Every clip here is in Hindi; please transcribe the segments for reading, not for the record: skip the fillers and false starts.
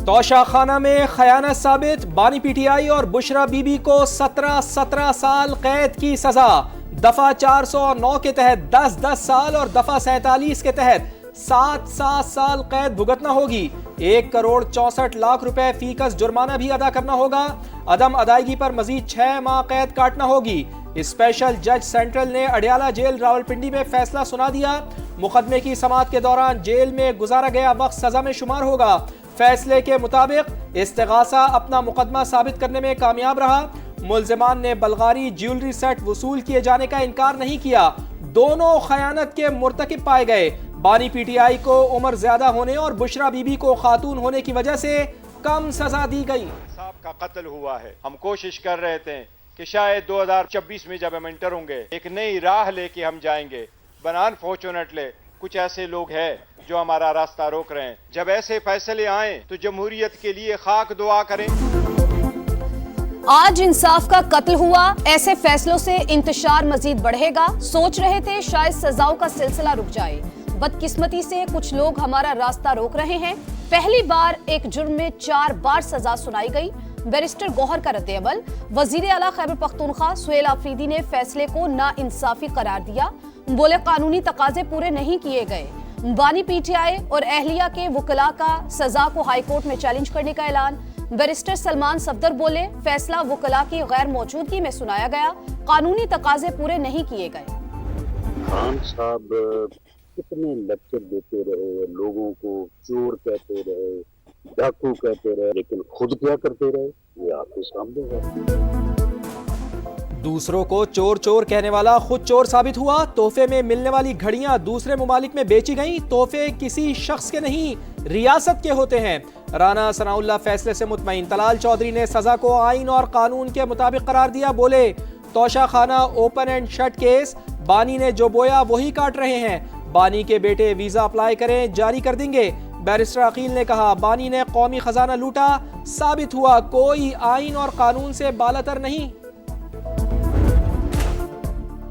तोशा खाना में खयानत साबित, बानी पीटीआई और बुशरा बीबी को 17 साल कैद की सजा। दफा 409 के तहत 10 साल और दफा 47 के तहत 7 साल कैद भुगतना होगी। 1,64,00,000 रुपए फीकस जुर्माना भी अदा करना होगा। अदम अदायगी पर मजीद 6 माह कैद काटना होगी। स्पेशल जज सेंट्रल ने अडयाला जेल रावलपिंडी में फैसला सुना दिया। मुकदमे की समाअत के दौरान जेल में गुजारा गया वक्त सजा में शुमार होगा। फैसले के मुताबिक इस्तिगासा अपना मुकदमा साबित करने में कामयाब रहा। मुल्जिमान ने बलगारी ज्वेलरी सेट वसूल किए जाने का इनकार नहीं किया। दोनों खयानत के मुर्तकिब पाए गए। बानी पीटीआई को उम्र ज्यादा होने और बुशरा बीबी को खातून होने की वजह से कम सजा दी गई। साहब का कत्ल हुआ है। हम कोशिश कर रहे थे कि शायद 2026 में जब हम एंटर होंगे एक नई राह लेके हम जाएंगे। बट अनफॉर्चुनेटली कुछ ऐसे लोग हैं जो हमारा रास्ता रोक रहे हैं। जब ऐसे फैसले आए तो जमहूरियत के लिए खाक दुआ करें। आज इंसाफ का कत्ल हुआ, ऐसे फैसलों से इंतशार मजीद बढ़ेगा। सोच रहे थे शायद सजाओं का सिलसिला रुक जाए, बदकिस्मती से कुछ लोग हमारा रास्ता रोक रहे हैं। पहली बार एक जुर्म में 4 बार सजा सुनाई गई। बैरिस्टर गौहर का रद्द-ए-अमल। वजीर आला खैबर पख्तूनख्वा सुहेल आफरीदी ने फैसले को नाइंसाफी करार दिया। बोले कानूनी तकाजे पूरे नहीं किए गए। बानी पीटीआई और अहलिया के वकला का सजा को हाईकोर्ट में चैलेंज करने का ऐलान। बैरिस्टर सलमान सफदर बोले फैसला वकला की गैर मौजूदगी में सुनाया गया, कानूनी तकाजे पूरे नहीं किए गए। खान साहब कितने लेक्चर देते रहे, लोगों को चोर कहते रहे, डाकू कहते रहे, लेकिन खुद क्या करते रहे ये आपके सामने है। दूसरों को चोर चोर कहने वाला खुद चोर साबित हुआ। तोहफे में मिलने वाली घड़ियां दूसरे मुमालिक में बेची गईं। तोहफे किसी शख्स के नहीं, रियासत के होते हैं। राना सनाउल्लाह फैसले से मुतमईन। तलाल चौधरी ने सजा को आइन और कानून के मुताबिक करार दिया। बोले तोशा खाना ओपन एंड शट केस, बानी ने जो बोया वही काट रहे हैं। बानी के बेटे वीजा अप्लाई करें, जारी कर देंगे। बैरिस्टर अकील ने कहा बानी ने कौमी खजाना लूटा, साबित हुआ कोई आइन और कानून से बालातर नहीं।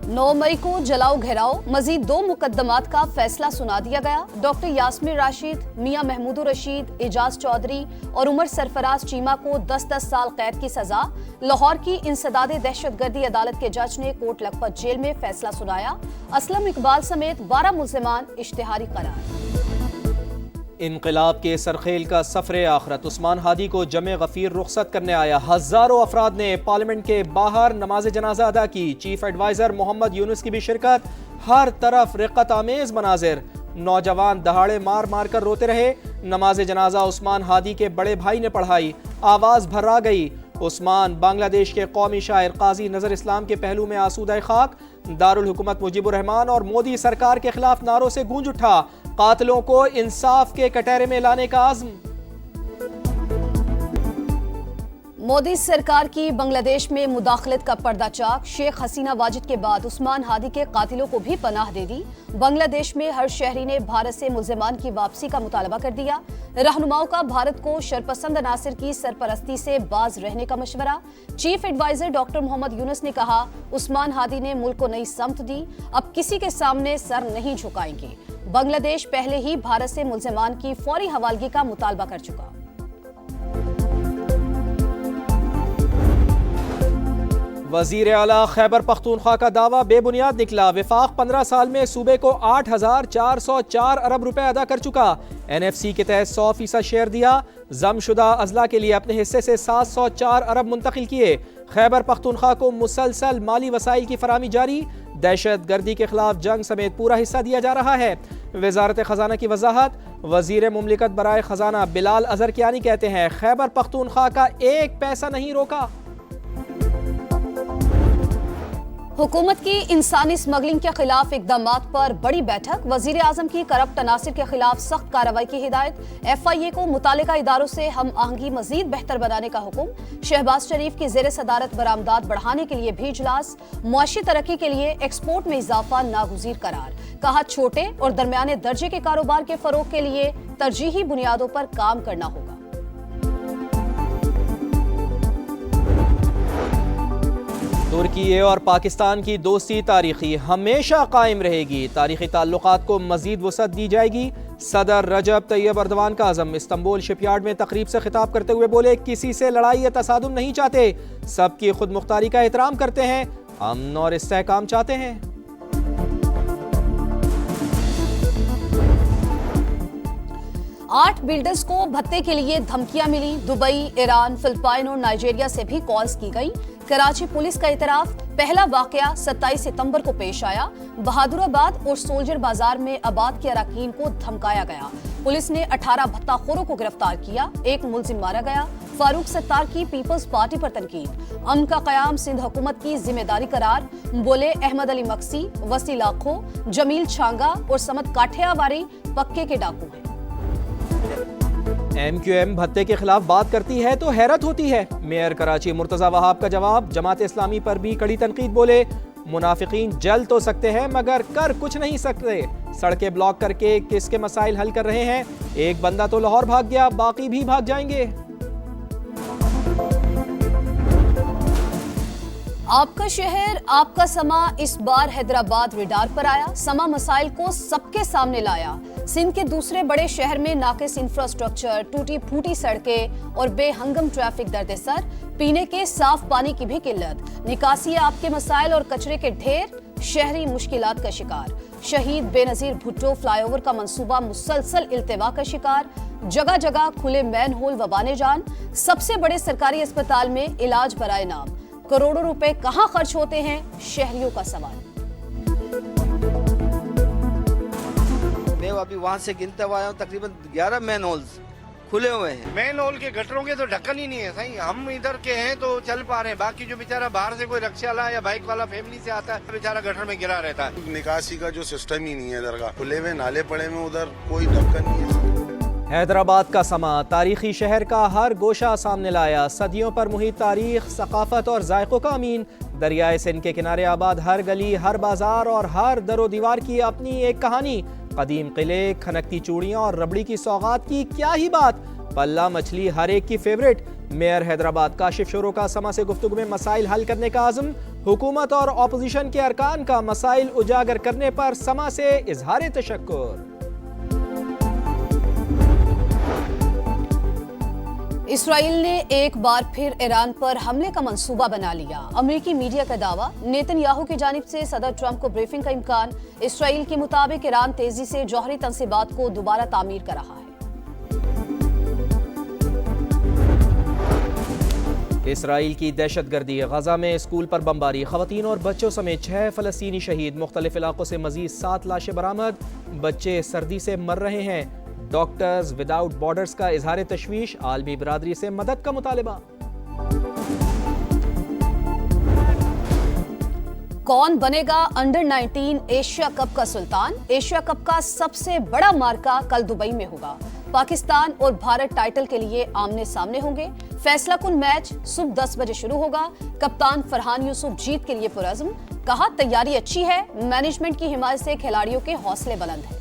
9 मई को जलाओ घेराव, मजीद 2 मुकदमात का फैसला सुना दिया गया। डॉक्टर यास्मीन राशिद, मियां महमूदुर रशीद, एजाज चौधरी और उमर सरफराज चीमा को 10 साल कैद की सजा। लाहौर की इंसदादे दहशतगर्दी अदालत के जज ने कोट लखपत जेल में फैसला सुनाया। असलम इकबाल समेत 12 मुल्जिमान इश्तिहारी करार। इनकलाब के सरखेल का सफरे आखरत, उस्मान हादी को जमे गफीर रुखसत करने आया। हजारों अफराद ने पार्लियामेंट के बाहर नमाज जनाजा अदा की। चीफ एडवाइजर मोहम्मद यूनुस की भी शिरकत। हर तरफ रिक्कत आमेज मनाजिर। नौजवान दहाड़े मार मार कर रोते रहे। नमाज जनाजा उस्मान हादी के बड़े भाई ने पढ़ाई। आवाज भर्रा गई। उस्मान बांग्लादेश के कौमी शायर काजी नजर इस्लाम के पहलू में आसूदा खाक। दारुल हुकूमत मुजीबुर रहमान और मोदी सरकार के खिलाफ नारों से गूंज उठा। कातिलों को इंसाफ के कटहरे में लाने का आज़्म। मोदी सरकार की बांग्लादेश में मुदाखलत का पर्दाचाक। शेख हसीना वाजिद के बाद उस्मान हादी के कातिलों को भी पनाह दे दी। बांग्लादेश में हर शहरी ने भारत से मुल्जिमान की वापसी का मुतालबा कर दिया। रहनुमाओं का भारत को शरपसंद अनासिर की सरपरस्ती से बाज रहने का मशवरा। Chief adviser doctor Muhammad Yunus ने कहा उस्मान हादी ने मुल्क को नई समत दी, अब किसी के सामने सर नहीं झुकाएंगे। बांग्लादेश पहले ही भारत से मुल्जिमान की फौरी हवालगी का मुतालबा कर चुका। वजीर आला खैबर पख्तूनख्वा का दावा बेबुनियाद निकला। विफाक 15 साल में सूबे को 8,404 अरब रुपए अदा कर चुका। NFC के तहत 100% शेयर दिया। जमशुदा अजला के लिए अपने हिस्से से 704 अरब मुंतकिल किए। खैबर पख्तूनख्वा को मुसलसल माली वसाइल की फराहमी जारी। दहशत गर्दी के खिलाफ जंग समेत पूरा हिस्सा दिया जा रहा है। वजारत खजाना की वजाहत। वजीर मुमलिकत बराए खजाना बिलाल अजहर कियानी कहते हैं खैबर पख्तूनख्वा का 1 पैसा नहीं रोका। हुकूमत की इंसानी स्मगलिंग के खिलाफ इकदामात पर बड़ी बैठक। वजीर आजम की करप्ट अनासिर के खिलाफ सख्त कार्रवाई की हिदायत। FIA को मुतालिका इदारों से हम आहंगी मजीद बेहतर बनाने का हुक्म। शहबाज शरीफ की जेर सदारत बरामदात बढ़ाने के लिए भी इजलास। मुआशी तरक्की के लिए एक्सपोर्ट में इजाफा नागुज़ीर करार। कहा छोटे और दरमियाने दर्जे के कारोबार के फरोग के लिए तरजीही बुनियादों पर काम करना होगा। तुर्की और पाकिस्तान की दोस्ती तारीखी हमेशा कायम रहेगी। तारीखी ताल्लुकात को मजीद वसअत दी जाएगी। सदर रजब तैयब अर्दवान का अज़म इस्तांबुल शिपयार्ड में तकरीब से खिताब करते हुए बोले, किसी से लड़ाई या तसादुम नहीं चाहते, सबकी खुद मुख्तारी का एहतराम करते हैं, अमन और इस्तेहकाम चाहते हैं। आठ बिल्डर्स को भत्ते के लिए धमकियां मिली। दुबई, ईरान, फिलिपाइन और नाइजीरिया से भी कॉल्स की गई। कराची पुलिस का इतराफ, पहला वाकया 27 सितंबर को पेश आया। बहादुराबाद और सोल्जर बाजार में आबाद के अरकान को धमकाया गया। पुलिस ने 18 भत्ताखोरों को गिरफ्तार किया, एक मुलजिम मारा गया। फारूक सत्तार की पीपल्स पार्टी पर तनकीद, अमन का कयाम सिंध हुकूमत की जिम्मेदारी करार। बोले, अहमद अली मक्सी, वसी लाखो, जमील छांगा और समत काठियावाड़ी पक्के के डाकू हैं। MQM भत्ते के खिलाफ बात करती है तो हैरत होती है। मेयर कराची मुर्तजा वहाब का जवाब, जमात इस्लामी पर भी कड़ी तनकीद। बोले, मुनाफिकीन जल तो सकते हैं मगर कर कुछ नहीं सकते। सड़कें ब्लॉक करके किसके मसाइल हल कर रहे हैं? एक बंदा तो लाहौर भाग गया, बाकी भी भाग जाएंगे। आपका शहर, आपका समा इस बार हैदराबाद रडार पर आया। समा मसाइल को सबके सामने लाया। सिंध के दूसरे बड़े शहर में नाकिस इंफ्रास्ट्रक्चर, टूटी फूटी सड़कें और बेहंगम ट्रैफिक दर्द सर, पीने के साफ पानी की भी किल्लत, निकासी आपके मसाइल और कचरे के ढेर, शहरी मुश्किलात का शिकार। शहीद बेनजीर भुट्टो फ्लाईओवर का मंसूबा मुसलसल इल्तिवा का शिकार। जगह जगह खुले मैन होल वबाने जान। सबसे बड़े सरकारी अस्पताल में इलाज बराए नाम। करोड़ों रुपए कहां खर्च होते हैं, शहरियों का सवाल। मैं अभी वहाँ से गिनते हुआ आया हूँ, तकरीबन 11 मैन होल्स खुले हुए हैं। मेन होल के गटरों के तो ढक्कन ही नहीं है। सही हम इधर के हैं तो चल पा रहे हैं, बाकी जो बेचारा बाहर से कोई रिक्शा वाला या बाइक वाला फैमिली से आता है, बेचारा गटर में गिरा रहता है। निकासी का जो सिस्टम ही नहीं है इधर का, खुले हुए नाले पड़े में, उधर कोई ढक्कन नहीं है। हैदराबाद का समा तारीखी शहर का हर गोशा सामने लाया। सदियों पर मुहित तारीख, सकाफत और जायकों का अमीन। दरियाए सिंध के किनारे आबाद हर गली, हर बाजार और हर दरो दीवार की अपनी एक कहानी। कदीम किले, खनकती चूड़ियाँ और रबड़ी की सौगात की क्या ही बात। पल्ला मछली हर एक की favourite. Mayor Hyderabad Kashif sorrow का समा से गुफ्तगू में मसाइल हल करने का आज़म। हुकूमत और अपोजिशन के अरकान का मसाइल उजागर करने पर समा से इजहार तशक्कुर। इसराइल ने एक बार फिर ईरान पर हमले का मंसूबा बना लिया। अमेरिकी मीडिया का दावा, नेतन्याहू की जानिब से सदर ट्रंप को ब्रीफिंग का इम्कान। इसराइल के मुताबिक ईरान तेजी से जौहरी तंसीबात को दोबारा तामीर कर रहा है। इसराइल की दहशतगर्दी, गजा में स्कूल पर बमबारी, खवातीन और बच्चों समेत 6 फलस्तीनी शहीद। मुख्तलिफ इलाकों से मजीद 7 लाशें बरामद। बच्चे सर्दी से मर रहे हैं। डॉक्टर्स विदाउट बॉर्डर्स का इजहार तशवीश, आलमी बिरादरी से मदद का मुतालिबा। कौन बनेगा अंडर 19 एशिया कप का सुल्तान? एशिया कप का सबसे बड़ा मार्का कल दुबई में होगा। पाकिस्तान और भारत टाइटल के लिए आमने सामने होंगे। फैसला कुन मैच सुबह 10 बजे शुरू होगा। कप्तान फरहान यूसुफ जीत के लिए पुरअज़्म, कहा तैयारी अच्छी है, मैनेजमेंट की हिमायत से खिलाड़ियों के हौसले बुलंद हैं।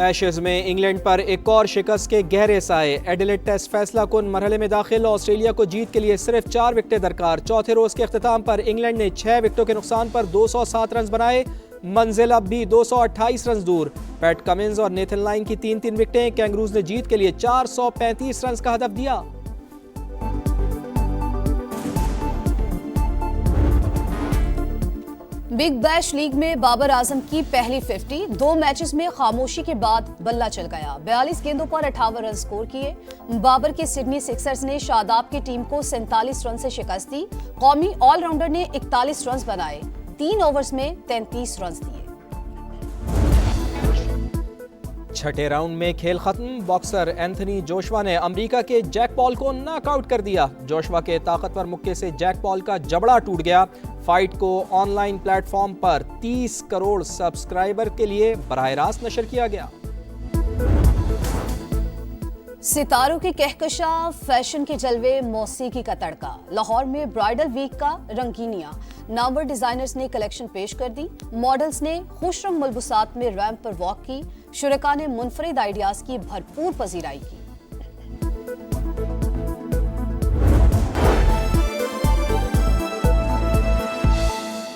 एशेज में इंग्लैंड पर एक और शिकस्त के गहरे साए। एडिलेड टेस्ट फैसला कुन मरहले में दाखिल। ऑस्ट्रेलिया को जीत के लिए सिर्फ 4 विकेटें दरकार। चौथे रोज के अख्तिताम पर इंग्लैंड ने 6 विकेटों के नुकसान पर 207 रन बनाए। मंजिल अब भी 228 रन दूर। पैट कमिंस और नेथन लाइन की 3-3 विकेटें। कैंगरूज ने जीत के लिए 435 रन का हदफ दिया। बिग बैश लीग में बाबर आजम की पहली 50। 2 मैचेस में खामोशी के बाद बल्ला चल गया। 42 गेंदों पर 58 रन स्कोर किए। बाबर के सिडनी सिक्सर्स ने शादाब की टीम को 47 रन से शिकस्त दी। कौमी ऑलराउंडर ने 41 रन बनाए। 3 ओवर्स में 33 रन दिए। छठे राउंड में खेल खत्म। बॉक्सर एंथनी जोशुआ ने अमेरिका के जैक पॉल को नॉकआउट कर दिया। जोशुआ के ताकतवर मुक्के से जैक पॉल का जबड़ा टूट गया। फाइट को ऑनलाइन प्लेटफॉर्म पर 30 करोड़ सब्सक्राइबर के लिए बराह रास्त नशर किया गया। सितारों की कहकशा, फैशन के जलवे, मौसीकी का तड़का। लाहौर में ब्राइडल वीक का रंगीनियां। नामवर डिजाइनर्स ने कलेक्शन पेश कर दी। मॉडल्स ने खुश रंग मलबूसात में रैंप पर वॉक की। शुरका ने मुनफरिद आइडियाज की भरपूर पजीराई की।